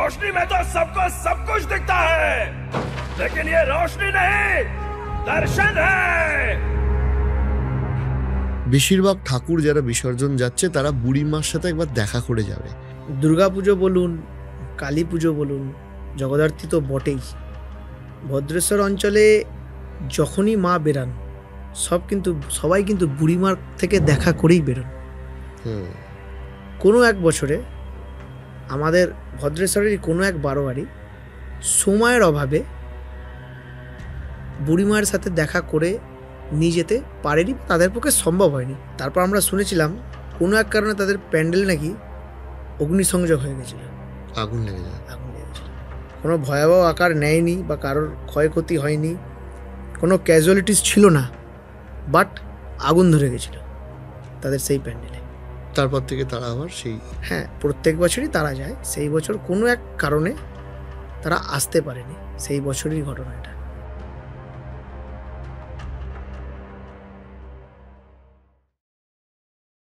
रोशनी में तो सबको सब कुछ दिखता है, लेकिन ये रोशनी नहीं, दर्शन है। বেশিরভাগ ঠাকুর যারা বিসর্জন যাচ্ছে তারা বুড়িমার সাথে একবার দেখা করে যাবে। দুর্গাপুজো বলুন, কালী পুজো বলুন, জগদ্ধাত্রী তো বটেই। ভদ্রেশ্বর অঞ্চলে যখনই মা বেরান সবাই কিন্তু বুড়িমার থেকে দেখা করেই বেরোন। কোনো এক বছরে আমাদের ভদ্রেশ্বরেরই কোনো এক বারোয়ারি সময়ের অভাবে বুড়িমার সাথে দেখা করে নিয়ে যেতে পারেনি, তাদের পক্ষে সম্ভব হয়নি। তারপর আমরা শুনেছিলাম কোনো এক কারণে তাদের প্যান্ডেল নাকি অগ্নিসংযোগ হয়ে গেছিল, আগুন লেগে যায়। কোনো ভয়াবহ আকার নেয়নি বা কারোর ক্ষয়ক্ষতি হয়নি, কোনো ক্যাজুয়ালিটিস ছিল না, বাট আগুন ধরে গেছিল তাদের সেই প্যান্ডেলে। তারপর থেকে তারা আবার হ্যাঁ, প্রত্যেক বছরই তারা যায়। সেই বছর কোনো এক কারণে তারা আসতে পারেনি, সেই বছরই ঘটনা এটা।